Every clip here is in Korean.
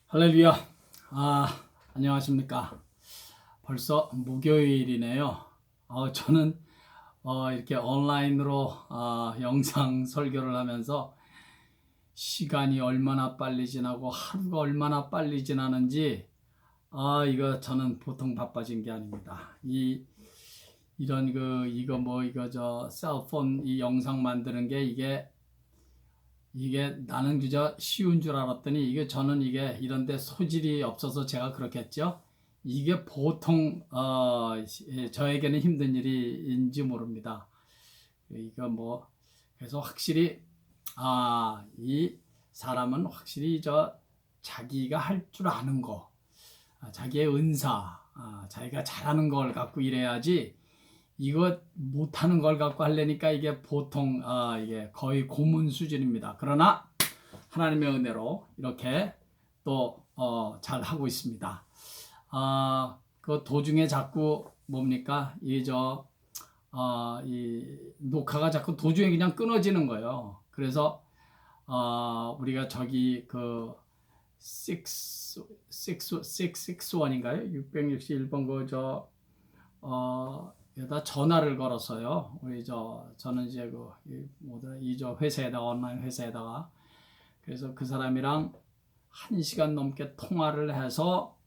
할렐루야. 안녕하십니까. 벌써 목요일이네요. 저는 이렇게 온라인으로 영상 설교를 하면서 시간이 얼마나 빨리 지나고 하루가 얼마나 빨리 지나는지 이거 저는 보통 바빠진 게 아닙니다. 이런 이거 저 셀폰 이 영상 만드는 게 이게 나는 그저 쉬운 줄 알았더니 저는 이런데 소질이 없어서 제가 그렇겠죠. 이게 보통 저에게는 힘든 일인지 모릅니다. 그래서 확실히 이 사람은 확실히 자기가 할 줄 아는 거, 자기의 은사, 자기가 잘하는 걸 갖고 일해야지. 이거 못하는 걸 갖고 하려니까 이게 보통 이게 거의 고문 수준입니다. 그러나 하나님의 은혜로 이렇게 또 잘 하고 있습니다. 그 도중에 자꾸 뭡니까 이 녹화가 자꾸 도중에 그냥 끊어지는 거예요. 그래서 우리가 저기 그 661인가요? 661번 여기다 전화를 걸었어요. 저는 이제 회사에다가 온라인 회사에다가 그래서 그 사람이랑 1시간 넘게 통화를 해서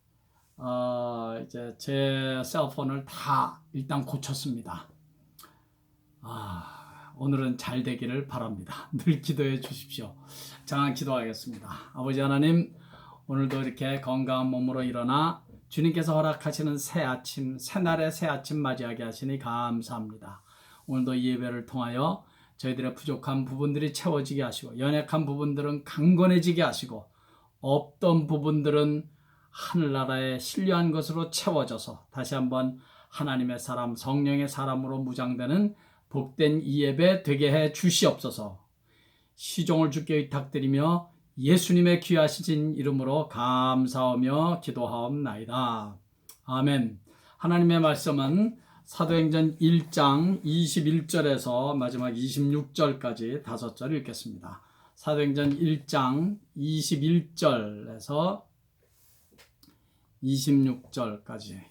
이제 제 셀폰을 다 일단 고쳤습니다. 오늘은 잘 되기를 바랍니다. 늘 기도해 주십시오. 자, 기도하겠습니다. 아버지 하나님, 오늘도 이렇게 건강한 몸으로 일어나 주님께서 허락하시는 새날의 새 아침 맞이하게 하시니 감사합니다. 오늘도 이 예배를 통하여 저희들의 부족한 부분들이 채워지게 하시고 연약한 부분들은 강건해지게 하시고 없던 부분들은 하늘나라에 신뢰한 것으로 채워져서 다시 한번 하나님의 사람, 성령의 사람으로 무장되는 복된 이 예배 되게 해 주시옵소서. 시종을 주께 의탁드리며 예수님의 귀하신 이름으로 감사하며 기도하옵나이다. 아멘. 하나님의 말씀은 사도행전 1장 21절에서 마지막 26절까지 5절 읽겠습니다. 사도행전 1장 21절에서 26절까지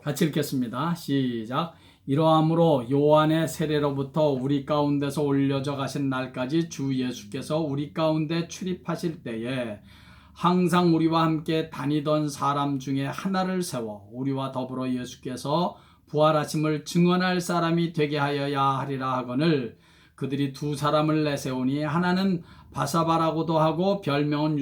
같이 읽겠습니다. 시작. 이러함으로 요한의 세례로부터 우리 가운데서 올려져 가신 날까지 주 예수께서 우리 가운데 출입하실 때에 항상 우리와 함께 다니던 사람 중에 하나를 세워 우리와 더불어 예수께서 부활하심을 증언할 사람이 되게 하여야 하리라 하거늘 그들이 두 사람을 내세우니 하나는 바사바라고도 하고 별명은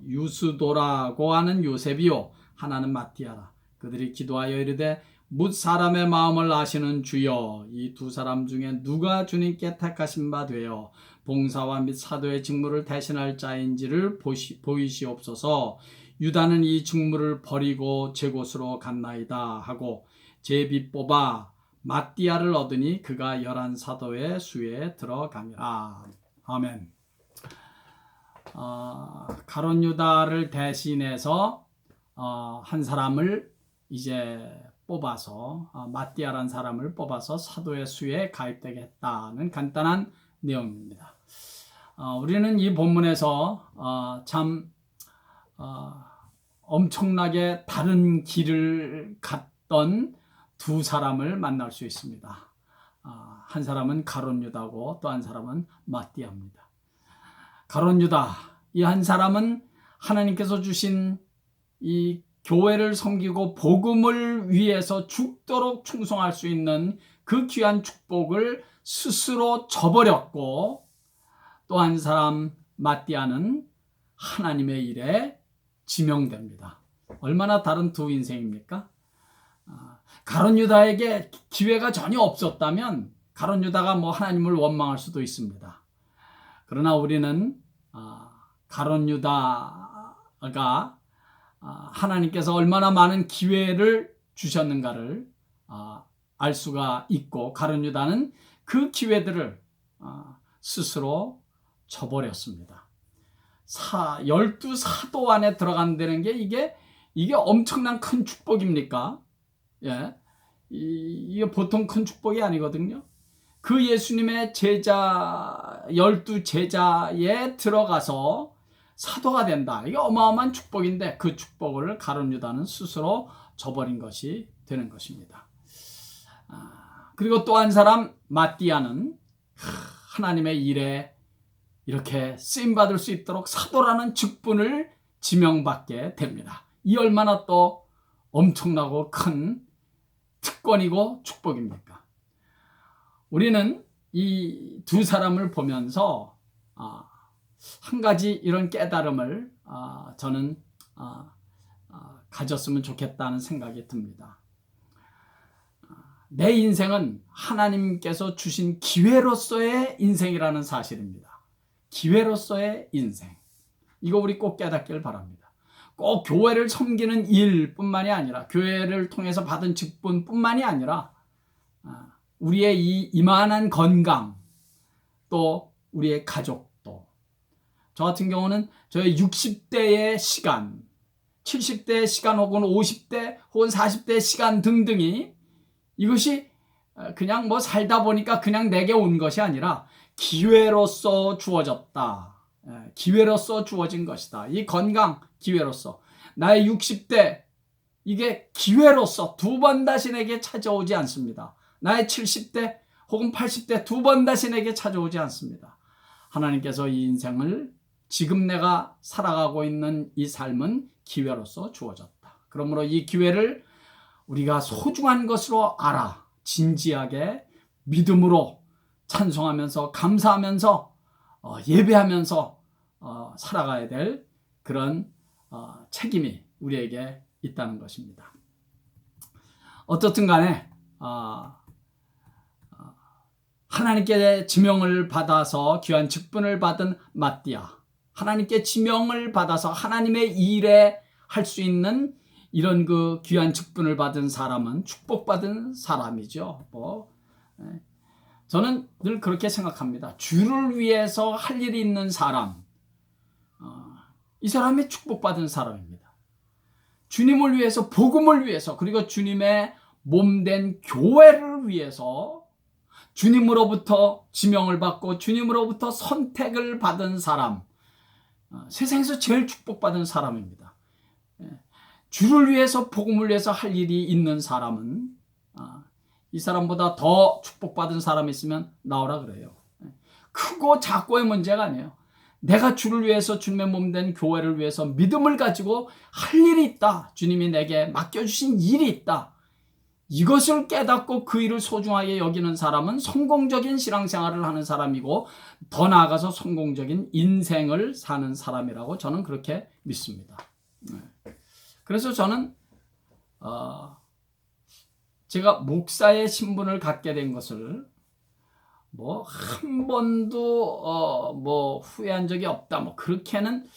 유스도라고 하는 요셉이요 하나는 마띠아라. 그들이 기도하여 이르되 뭇 사람의 마음을 아시는 주여 이 두 사람 중에 누가 주님께 택하신 바 되어 봉사와 및 사도의 직무를 대신할 자인지를 보이시옵소서. 유다는 이 직무를 버리고 제 곳으로 갔나이다 하고 제비 뽑아 마띠아를 얻으니 그가 11 사도의 수에 들어가니라. 아멘. 가룟 유다를 대신해서 한 사람을 이제 뽑아서 마띠아라는 사람을 뽑아서 사도의 수에 가입되게 했다는 간단한 내용입니다. 우리는 이 본문에서 참 엄청나게 다른 길을 갔던 두 사람을 만날 수 있습니다. 한 사람은 가룟 유다고 또 한 사람은 마띠아입니다. 가룟 유다, 이 한 사람은 하나님께서 주신 이 교회를 섬기고 복음을 위해서 죽도록 충성할 수 있는 그 귀한 축복을 스스로 저버렸고 또 한 사람 마띠아는 하나님의 일에 지명됩니다. 얼마나 다른 두 인생입니까? 가룟 유다에게 기회가 전혀 없었다면 가룟 유다가 하나님을 원망할 수도 있습니다. 그러나 우리는 가룟 유다가 하나님께서 얼마나 많은 기회를 주셨는가를 알 수가 있고 가룟 유다는 그 기회들을 스스로 저버렸습니다. 12사도 안에 들어간다는 게 이게 엄청난 큰 축복입니까? 예. 이게 보통 큰 축복이 아니거든요. 그 예수님의 제자 12제자에 들어가서 사도가 된다. 이게 어마어마한 축복인데 그 축복을 가룟 유다는 스스로 저버린 것이 되는 것입니다. 그리고 또 한 사람 마띠아는 하나님의 일에 이렇게 쓰임받을 수 있도록 사도라는 직분을 지명받게 됩니다. 이 얼마나 또 엄청나고 큰 특권이고 축복입니까? 우리는 이 두 사람을 보면서 한 가지 이런 깨달음을 저는 가졌으면 좋겠다는 생각이 듭니다. 내 인생은 하나님께서 주신 기회로서의 인생이라는 사실입니다. 기회로서의 인생. 이거 우리 꼭 깨닫길 바랍니다. 꼭 교회를 섬기는 일뿐만이 아니라 교회를 통해서 받은 직분뿐만이 아니라 우리의 이 이만한 건강, 또 우리의 가족도, 저 같은 경우는 저의 60대의 시간, 70대의 시간 혹은 50대 혹은 40대의 시간 등등이 이것이 그냥 뭐 살다 보니까 그냥 내게 온 것이 아니라 기회로서 주어졌다. 기회로서 주어진 것이다. 이 건강 기회로서, 나의 60대 이게 기회로서 두 번 다시 내게 찾아오지 않습니다. 나의 70대 혹은 80대 두 번 다시 내게 찾아오지 않습니다. 하나님께서 이 인생을, 지금 내가 살아가고 있는 이 삶은 기회로서 주어졌다. 그러므로 이 기회를 우리가 소중한 것으로 알아 진지하게 믿음으로 찬송하면서 감사하면서 예배하면서 살아가야 될 그런 책임이 우리에게 있다는 것입니다. 어떻든 간에 하나님께 지명을 받아서 귀한 직분을 받은 마띠아, 하나님께 지명을 받아서 하나님의 일에 할 수 있는 이런 그 귀한 직분을 받은 사람은 축복받은 사람이죠. 저는 늘 그렇게 생각합니다. 주를 위해서 할 일이 있는 사람, 이 사람이 축복받은 사람입니다. 주님을 위해서, 복음을 위해서, 그리고 주님의 몸된 교회를 위해서 주님으로부터 지명을 받고 주님으로부터 선택을 받은 사람, 세상에서 제일 축복받은 사람입니다. 주를 위해서, 복음을 위해서 할 일이 있는 사람은 이 사람보다 더 축복받은 사람이 있으면 나오라 그래요. 크고 작고의 문제가 아니에요. 내가 주를 위해서, 주님의 몸된 교회를 위해서 믿음을 가지고 할 일이 있다. 주님이 내게 맡겨주신 일이 있다. 이것을 깨닫고 그 일을 소중하게 여기는 사람은 성공적인 신앙생활을 하는 사람이고, 더 나아가서 성공적인 인생을 사는 사람이라고 저는 그렇게 믿습니다. 그래서 저는 제가 목사의 신분을 갖게 된 것을 한 번도 후회한 적이 없다, 그렇게는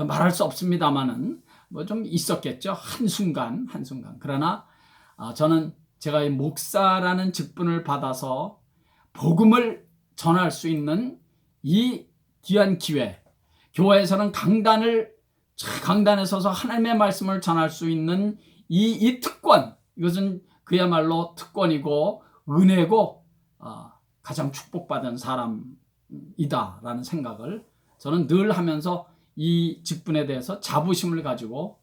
말할 수 없습니다만은 좀 있었겠죠. 한순간. 그러나 저는 제가 이 목사라는 직분을 받아서 복음을 전할 수 있는 이 귀한 기회, 교회에서는 강단에 서서 하나님의 말씀을 전할 수 있는 이 특권, 이것은 그야말로 특권이고 은혜고 가장 축복받은 사람이다라는 생각을 저는 늘 하면서 이 직분에 대해서 자부심을 가지고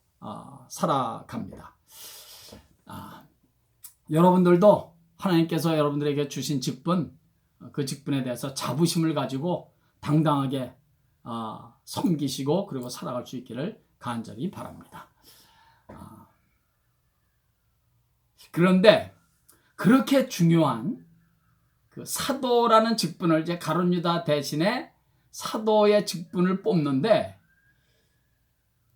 살아갑니다. 여러분들도 하나님께서 여러분들에게 주신 직분, 그 직분에 대해서 자부심을 가지고 당당하게 섬기시고 그리고 살아갈 수 있기를 간절히 바랍니다. 그런데 그렇게 중요한 그 사도라는 직분을 이제 가룟 유다 대신에 사도의 직분을 뽑는데,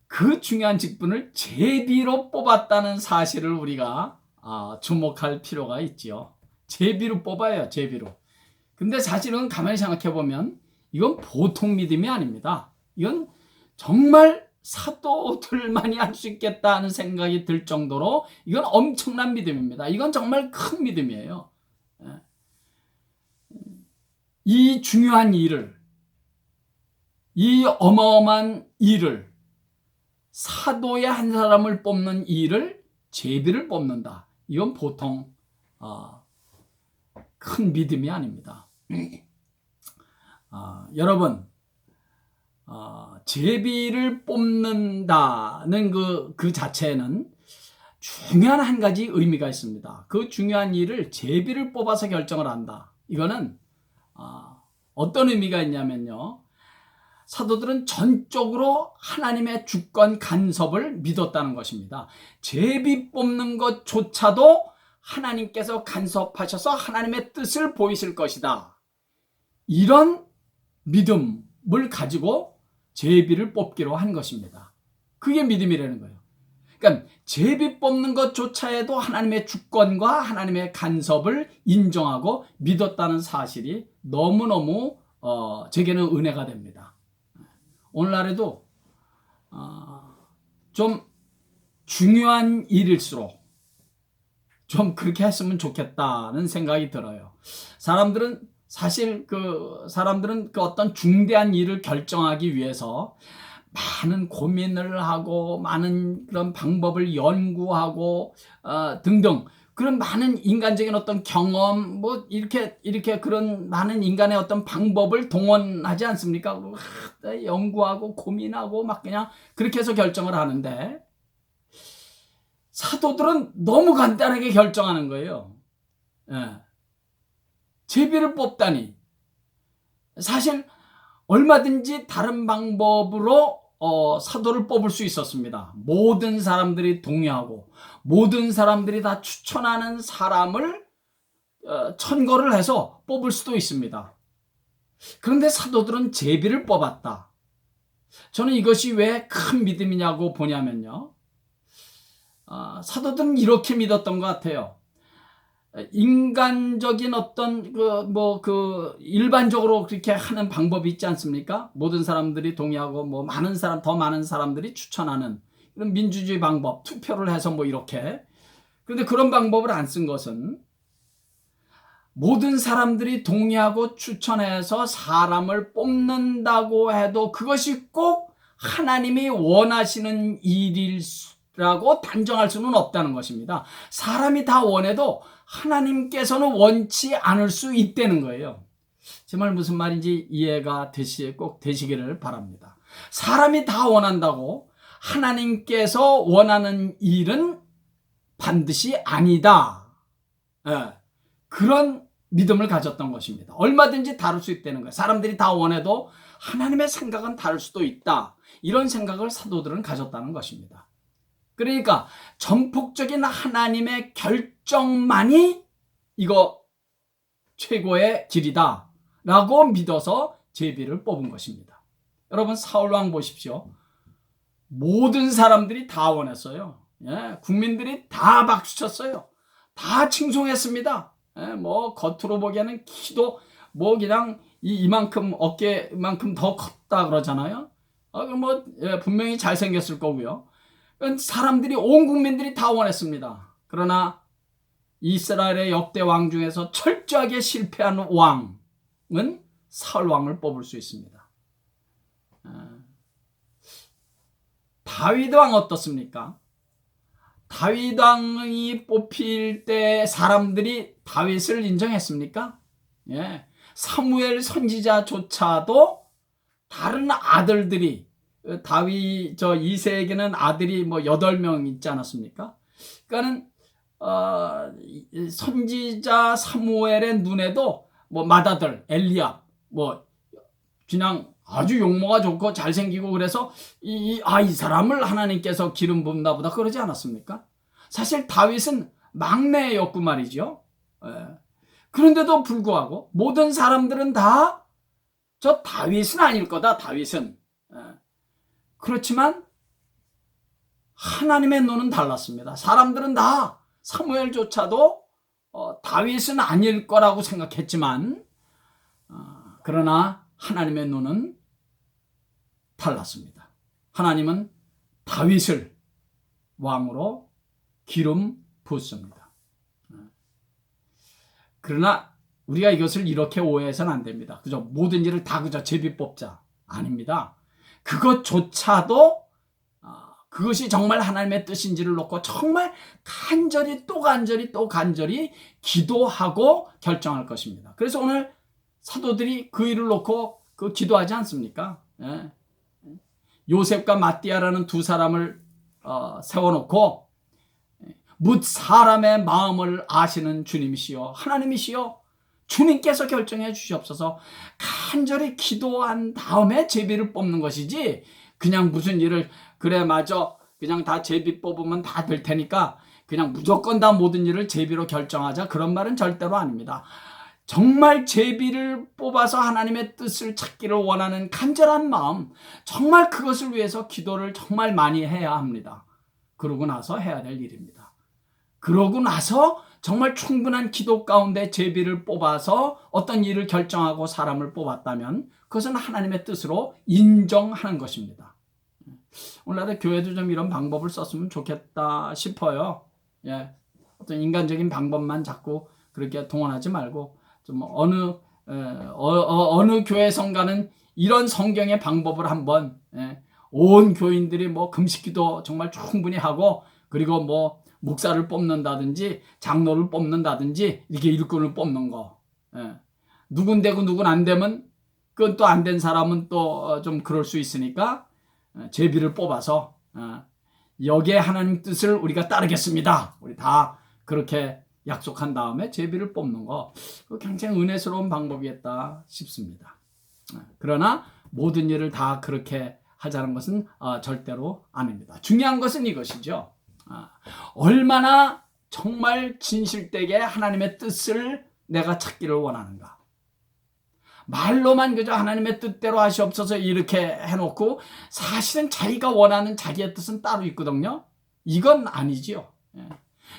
그 중요한 직분을 제비로 뽑았다는 사실을 우리가 주목할 필요가 있지요. 제비로 뽑아요, 제비로. 근데 사실은 가만히 생각해 보면 이건 보통 믿음이 아닙니다. 이건 정말 사도들만이 할 수 있겠다 하는 생각이 들 정도로 이건 엄청난 믿음입니다. 이건 정말 큰 믿음이에요. 이 중요한 일을, 이 어마어마한 일을, 사도의 한 사람을 뽑는 일을 제비를 뽑는다. 이건 보통 큰 믿음이 아닙니다. 여러분, 제비를 뽑는다는 그 자체에는 중요한 한 가지 의미가 있습니다. 그 중요한 일을 제비를 뽑아서 결정을 한다. 이거는 어떤 의미가 있냐면요, 사도들은 전적으로 하나님의 주권 간섭을 믿었다는 것입니다. 제비 뽑는 것조차도 하나님께서 간섭하셔서 하나님의 뜻을 보이실 것이다. 이런 믿음을 가지고 제비를 뽑기로 한 것입니다. 그게 믿음이라는 거예요. 그러니까 제비 뽑는 것조차에도 하나님의 주권과 하나님의 간섭을 인정하고 믿었다는 사실이 너무너무 제게는 은혜가 됩니다. 오늘날에도 좀 중요한 일일수록 좀 그렇게 했으면 좋겠다는 생각이 들어요. 사람들은 그 어떤 중대한 일을 결정하기 위해서 많은 고민을 하고 많은 그런 방법을 연구하고 등등 그런 많은 인간적인 어떤 경험 뭐 이렇게 그런 많은 인간의 어떤 방법을 동원하지 않습니까? 연구하고 고민하고 막 그냥 그렇게 해서 결정을 하는데, 사도들은 너무 간단하게 결정하는 거예요. 제비를 뽑다니. 사실 얼마든지 다른 방법으로 사도를 뽑을 수 있었습니다. 모든 사람들이 동의하고 모든 사람들이 다 추천하는 사람을 천거를 해서 뽑을 수도 있습니다. 그런데 사도들은 제비를 뽑았다. 저는 이것이 왜 큰 믿음이냐고 보냐면요, 사도들은 이렇게 믿었던 것 같아요. 인간적인 어떤 일반적으로 그렇게 하는 방법이 있지 않습니까? 모든 사람들이 동의하고 더 많은 사람들이 추천하는 그런 민주주의 방법, 투표를 해서 이렇게. 그런데 그런 방법을 안 쓴 것은, 모든 사람들이 동의하고 추천해서 사람을 뽑는다고 해도 그것이 꼭 하나님이 원하시는 일이라고 단정할 수는 없다는 것입니다. 사람이 다 원해도 하나님께서는 원치 않을 수 있다는 거예요. 정말 무슨 말인지 이해가 꼭 되시기를 바랍니다. 사람이 다 원한다고 하나님께서 원하는 일은 반드시 아니다. 그런 믿음을 가졌던 것입니다. 얼마든지 다를 수 있다는 거예요. 사람들이 다 원해도 하나님의 생각은 다를 수도 있다. 이런 생각을 사도들은 가졌다는 것입니다. 그러니까 전폭적인 하나님의 결정만이 이거 최고의 길이다 라고 믿어서 제비를 뽑은 것입니다. 여러분, 사울왕 보십시오. 모든 사람들이 다 원했어요. 국민들이 다 박수쳤어요. 다 칭송했습니다. 겉으로 보기에는 키도 그냥 이만큼, 어깨만큼 더 컸다 그러잖아요. 분명히 잘생겼을 거고요. 사람들이, 온 국민들이 다 원했습니다. 그러나 이스라엘의 역대 왕 중에서 철저하게 실패한 왕은 사울왕을 뽑을 수 있습니다. 다윗 왕 어떻습니까? 다윗 왕이 뽑힐 때 사람들이 다윗을 인정했습니까? 사무엘 선지자조차도 다른 아들들이, 이세에게는 아들이 8명 있지 않았습니까? 그러니까는 선지자 사무엘의 눈에도 맏아들 엘리압 그냥 아주 용모가 좋고 잘생기고 그래서 이 사람을 하나님께서 기름 붓나 보다 그러지 않았습니까? 사실 다윗은 막내였고 말이죠. 그런데도 불구하고 모든 사람들은 다 저 다윗은 아닐 거다, 다윗은. 그렇지만 하나님의 눈은 달랐습니다. 사람들은 다 사무엘조차도 다윗은 아닐 거라고 생각했지만, 그러나 하나님의 눈은 달랐습니다. 하나님은 다윗을 왕으로 기름 붓습니다. 그러나 우리가 이것을 이렇게 오해해서는 안 됩니다. 그저 모든 일을 다 그저 제비 뽑자. 아닙니다. 그것조차도 그것이 정말 하나님의 뜻인지를 놓고 정말 간절히 또 간절히 또 간절히 기도하고 결정할 것입니다. 그래서 오늘 사도들이 그 일을 놓고 그 기도하지 않습니까? 예. 요셉과 마띠아라는 두 사람을 세워놓고 뭇 사람의 마음을 아시는 주님이시여 하나님이시여 주님께서 결정해 주시옵소서. 간절히 기도한 다음에 제비를 뽑는 것이지 그냥 무슨 일을 그래 맞아 그냥 다 제비 뽑으면 다 될 테니까 그냥 무조건 다 모든 일을 제비로 결정하자 그런 말은 절대로 아닙니다. 정말 제비를 뽑아서 하나님의 뜻을 찾기를 원하는 간절한 마음, 정말 그것을 위해서 기도를 정말 많이 해야 합니다. 그러고 나서 해야 될 일입니다. 그러고 나서 정말 충분한 기도 가운데 제비를 뽑아서 어떤 일을 결정하고 사람을 뽑았다면 그것은 하나님의 뜻으로 인정하는 것입니다. 오늘날의 교회도 좀 이런 방법을 썼으면 좋겠다 싶어요. 예, 어떤 인간적인 방법만 자꾸 그렇게 동원하지 말고 좀 어느 교회 성가는 이런 성경의 방법을 한번 온 교인들이 뭐 금식기도 정말 충분히 하고 그리고 뭐 목사를 뽑는다든지 장로를 뽑는다든지 이렇게 일꾼을 뽑는 거 누군 되고 누군 안 되면 그건 또 안 된 사람은 또 좀 그럴 수 있으니까 제비를 뽑아서 여기에 하나님 뜻을 우리가 따르겠습니다. 우리 다 그렇게 약속한 다음에 제비를 뽑는 거 굉장히 은혜스러운 방법이겠다 싶습니다. 그러나 모든 일을 다 그렇게 하자는 것은 절대로 아닙니다. 중요한 것은 이것이죠. 얼마나 정말 진실되게 하나님의 뜻을 내가 찾기를 원하는가. 말로만 그저 하나님의 뜻대로 하시옵소서 이렇게 해놓고 사실은 자기가 원하는 자기의 뜻은 따로 있거든요. 이건 아니지요.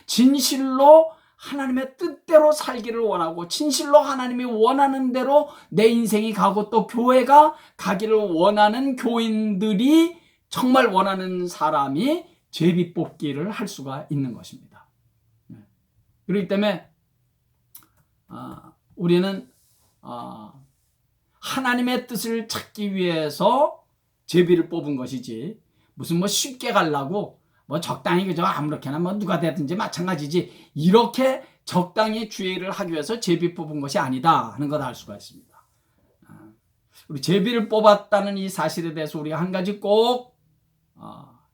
진실로 하나님의 뜻대로 살기를 원하고 진실로 하나님이 원하는 대로 내 인생이 가고 또 교회가 가기를 원하는 교인들이 정말 원하는 사람이 제비 뽑기를 할 수가 있는 것입니다. 그렇기 때문에 우리는 하나님의 뜻을 찾기 위해서 제비를 뽑은 것이지 무슨 뭐 쉽게 가려고 뭐 적당히 그저 아무렇게나 뭐 누가 되든지 마찬가지지 이렇게 적당히 주의를 하기 위해서 제비 뽑은 것이 아니다 하는 걸 알 수가 있습니다. 우리 제비를 뽑았다는 이 사실에 대해서 우리가 한 가지 꼭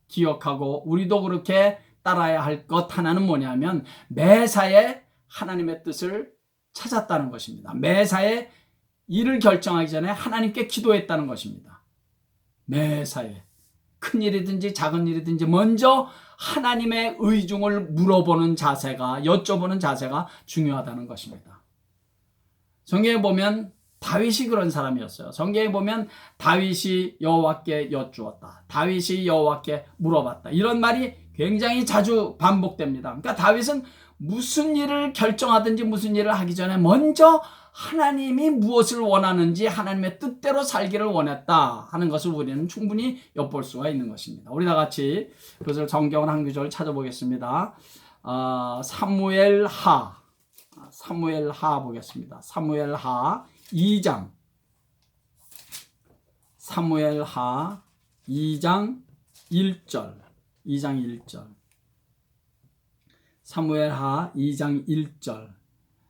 기억하고 우리도 그렇게 따라야 할 것 하나는 뭐냐면 매사에 하나님의 뜻을 찾았다는 것입니다. 매사에 일을 결정하기 전에 하나님께 기도했다는 것입니다. 매사에 큰 일이든지 작은 일이든지 먼저 하나님의 의중을 물어보는 자세가 여쭤보는 자세가 중요하다는 것입니다. 성경에 보면 다윗이 그런 사람이었어요. 성경에 보면 다윗이 여호와께 여쭈었다. 다윗이 여호와께 물어봤다. 이런 말이 굉장히 자주 반복됩니다. 그러니까 다윗은 무슨 일을 결정하든지 무슨 일을 하기 전에 먼저 하나님이 무엇을 원하는지 하나님의 뜻대로 살기를 원했다 하는 것을 우리는 충분히 엿볼 수가 있는 것입니다. 우리 다 같이 그것을 성경을 한 구절 찾아보겠습니다. 사무엘하 보겠습니다. 사무엘하 2장 사무엘하 2장 1절 사무엘하 2장 1절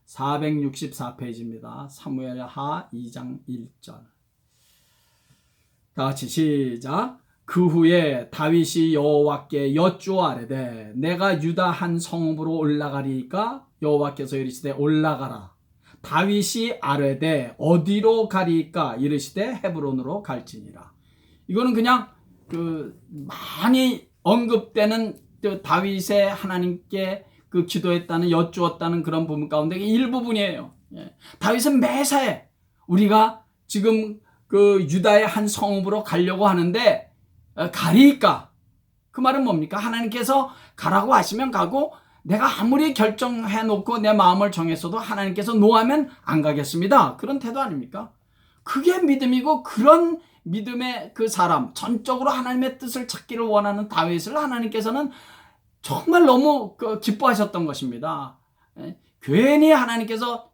464페이지입니다. 사무엘하 2장 1절 다 같이 시작. 그 후에 다윗이 여호와께 여쭈아뢰되 내가 유다 한 성읍으로 올라가리이까 여호와께서 이르시되 올라가라. 다윗이 아뢰되 어디로 가리이까 이르시되 헤브론으로 갈지니라. 이거는 그냥 많이 언급되는 다윗의 하나님께 기도했다는 여쭈었다는 그런 부분 가운데 일부분이에요. 다윗은 매사에 우리가 지금 유다의 한 성읍으로 가려고 하는데 가리이까 그 말은 뭡니까? 하나님께서 가라고 하시면 가고 내가 아무리 결정해 놓고 내 마음을 정했어도 하나님께서 노하면 안 가겠습니다. 그런 태도 아닙니까? 그게 믿음이고 그런 믿음의 그 사람 전적으로 하나님의 뜻을 찾기를 원하는 다윗을 하나님께서는 정말 너무 기뻐하셨던 것입니다. 괜히 하나님께서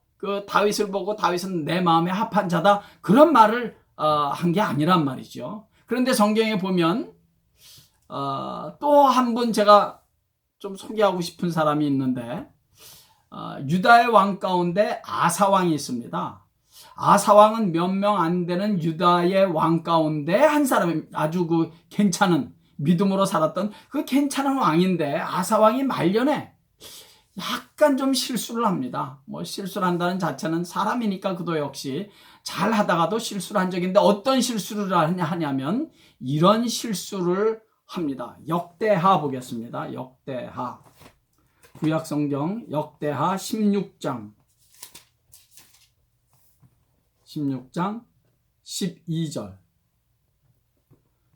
다윗을 보고 다윗은 내 마음에 합한 자다 그런 말을 한 게 아니란 말이죠. 그런데 성경에 보면 또 한 분 제가 좀 소개하고 싶은 사람이 있는데, 유다의 왕 가운데 아사왕이 있습니다. 아사왕은 몇 명 안 되는 유다의 왕 가운데 한 사람이 아주 그 괜찮은 믿음으로 살았던 그 괜찮은 왕인데, 아사왕이 말년에 약간 좀 실수를 합니다. 뭐 실수를 한다는 자체는 사람이니까 그도 역시 잘 하다가도 실수를 한 적인데, 어떤 실수를 하냐면 이런 실수를 합니다. 역대하 보겠습니다. 역대하, 구약성경 역대하 16장 12절.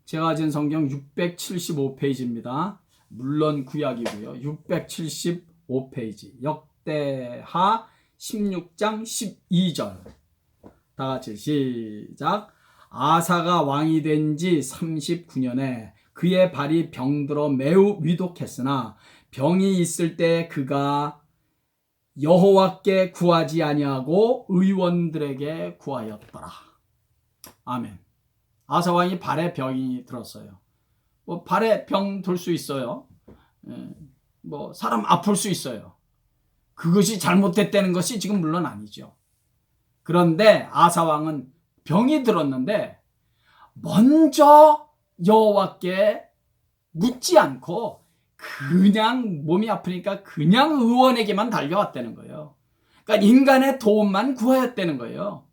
제가 가진 성경 675페이지입니다. 물론 구약이고요. 675페이지 역대하 16장 12절. 다 같이 시작. 아사가 왕이 된 지 39년에 그의 발이 병들어 매우 위독했으나 병이 있을 때 그가 여호와께 구하지 아니하고 의원들에게 구하였더라. 아멘. 아사 왕이 발에 병이 들었어요. 뭐 발에 병 들 수 있어요. 뭐 사람 아플 수 있어요. 그것이 잘못됐다는 것이 지금 물론 아니죠. 그런데 아사 왕은 병이 들었는데 먼저 여호와께 묻지 않고 그냥 몸이 아프니까 그냥 의원에게만 달려왔다는 거예요. 그러니까 인간의 도움만 구하였다는 거예요.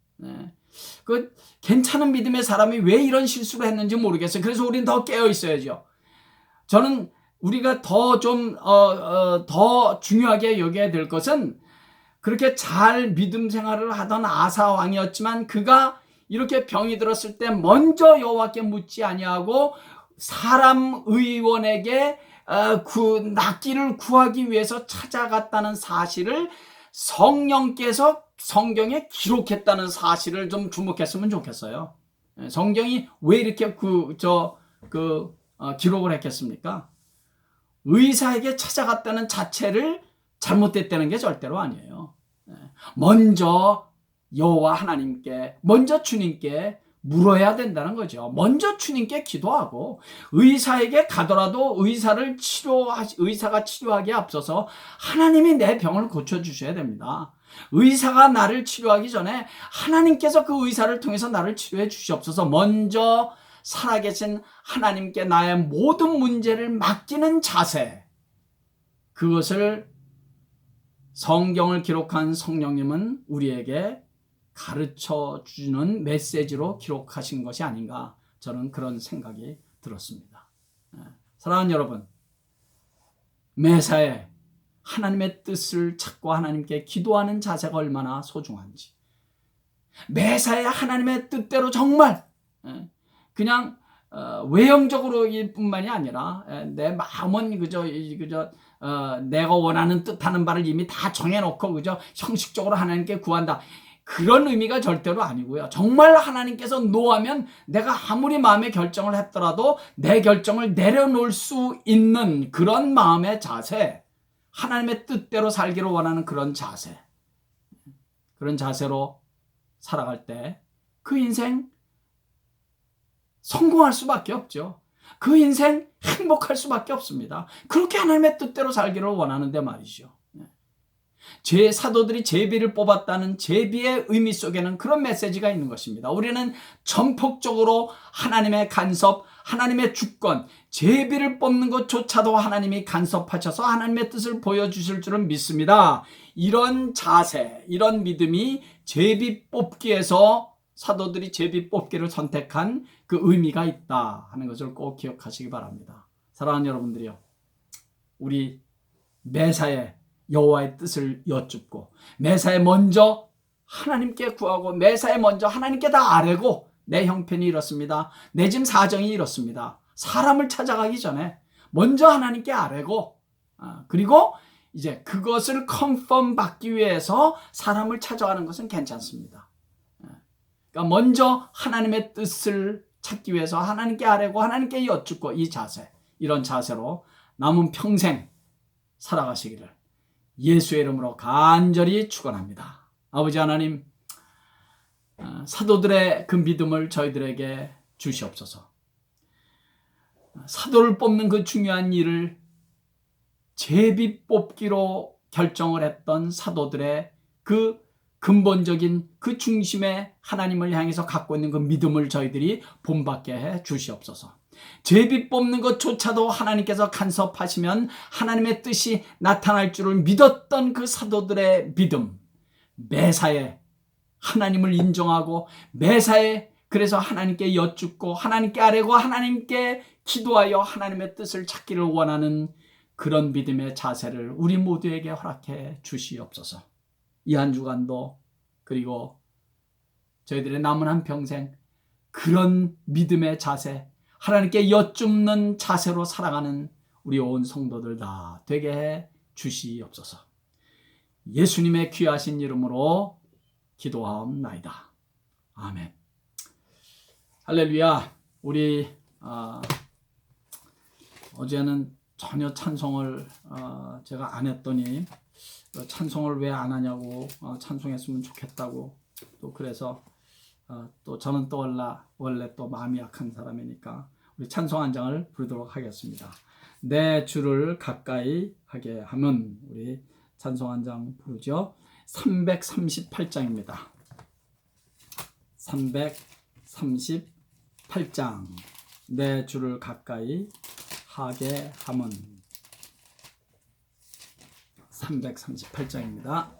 그 괜찮은 믿음의 사람이 왜 이런 실수를 했는지 모르겠어요. 그래서 우리는 더 깨어 있어야죠. 저는 우리가 더 중요하게 여겨야 될 것은, 그렇게 잘 믿음 생활을 하던 아사 왕이었지만 그가 이렇게 병이 들었을 때 먼저 여호와께 묻지 아니하고 사람 의원에게 낫기를 구하기 위해서 찾아갔다는 사실을 성령께서 성경에 기록했다는 사실을 좀 주목했으면 좋겠어요. 성경이 왜 이렇게 기록을 했겠습니까? 의사에게 찾아갔다는 자체를 잘못됐다는 게 절대로 아니에요. 먼저 여호와 하나님께, 먼저 주님께 물어야 된다는 거죠. 먼저 주님께 기도하고, 의사에게 가더라도 의사가 치료하기에 앞서서 하나님이 내 병을 고쳐주셔야 됩니다. 의사가 나를 치료하기 전에 하나님께서 그 의사를 통해서 나를 치료해 주시옵소서. 먼저 살아계신 하나님께 나의 모든 문제를 맡기는 자세, 그것을 성경을 기록한 성령님은 우리에게 가르쳐 주는 메시지로 기록하신 것이 아닌가, 저는 그런 생각이 들었습니다. 사랑하는 여러분, 매사에 하나님의 뜻을 찾고 하나님께 기도하는 자세가 얼마나 소중한지, 매사에 하나님의 뜻대로 정말 그냥 외형적으로 뿐만이 아니라 내 마음은 그저 내가 원하는 뜻하는 바를 이미 다 정해놓고 그저 형식적으로 하나님께 구한다, 그런 의미가 절대로 아니고요. 정말 하나님께서 노하면 내가 아무리 마음의 결정을 했더라도 내 결정을 내려놓을 수 있는 그런 마음의 자세, 하나님의 뜻대로 살기를 원하는 그런 자세, 그런 자세로 살아갈 때 그 인생 성공할 수밖에 없죠. 그 인생 행복할 수밖에 없습니다. 그렇게 하나님의 뜻대로 살기를 원하는데 말이죠. 제 사도들이 제비를 뽑았다는 제비의 의미 속에는 그런 메시지가 있는 것입니다. 우리는 전폭적으로 하나님의 간섭, 하나님의 주권, 제비를 뽑는 것조차도 하나님이 간섭하셔서 하나님의 뜻을 보여주실 줄은 믿습니다. 이런 자세, 이런 믿음이 제비 뽑기에서, 사도들이 제비 뽑기를 선택한 그 의미가 있다 하는 것을 꼭 기억하시기 바랍니다. 사랑하는 여러분들이요, 우리 매사에 여호와의 뜻을 여쭙고, 매사에 먼저 하나님께 구하고, 매사에 먼저 하나님께 다 아뢰고, 내 형편이 이렇습니다, 내 지금 사정이 이렇습니다, 사람을 찾아가기 전에 먼저 하나님께 아뢰고, 그리고 이제 그것을 컨펌 받기 위해서 사람을 찾아가는 것은 괜찮습니다. 그러니까 먼저 하나님의 뜻을 찾기 위해서 하나님께 아뢰고 하나님께 여쭙고, 이 자세, 이런 자세로 남은 평생 살아가시기를 예수의 이름으로 간절히 축원합니다. 아버지 하나님, 사도들의 그 믿음을 저희들에게 주시옵소서. 사도를 뽑는 그 중요한 일을 제비 뽑기로 결정을 했던 사도들의 그 근본적인 그 중심에 하나님을 향해서 갖고 있는 그 믿음을 저희들이 본받게 해 주시옵소서. 제비 뽑는 것조차도 하나님께서 간섭하시면 하나님의 뜻이 나타날 줄을 믿었던 그 사도들의 믿음, 매사에 하나님을 인정하고 매사에 그래서 하나님께 여쭙고 하나님께 아뢰고 하나님께 기도하여 하나님의 뜻을 찾기를 원하는 그런 믿음의 자세를 우리 모두에게 허락해 주시옵소서. 이 한 주간도 그리고 저희들의 남은 한 평생 그런 믿음의 자세, 하나님께 여쭙는 자세로 살아가는 우리 온 성도들 다 되게 해 주시옵소서. 예수님의 귀하신 이름으로 기도하옵나이다. 아멘. 할렐루야. 우리 어제는 전혀 찬송을 제가 안 했더니 찬송을 왜 안 하냐고 찬송했으면 좋겠다고 또 그래서 또 저는 또 원래 또 마음이 약한 사람이니까 우리 찬송 한 장을 부르도록 하겠습니다. 내 주를 가까이 하게 하면 우리 찬송 한 장 부르죠. 338장입니다. 338장 내 주를 가까이 하게 하면 338장입니다.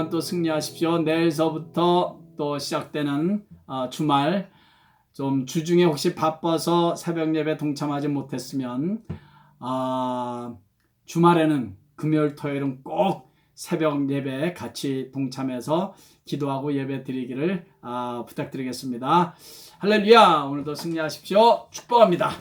하지만 또 승리하십시오. 내일서부터 또 시작되는 주말, 좀 주중에 혹시 바빠서 새벽 예배 동참하지 못했으면 주말에는 금요일 토요일은 꼭 새벽 예배에 같이 동참해서 기도하고 예배 드리기를 부탁드리겠습니다. 할렐루야. 오늘도 승리하십시오. 축복합니다.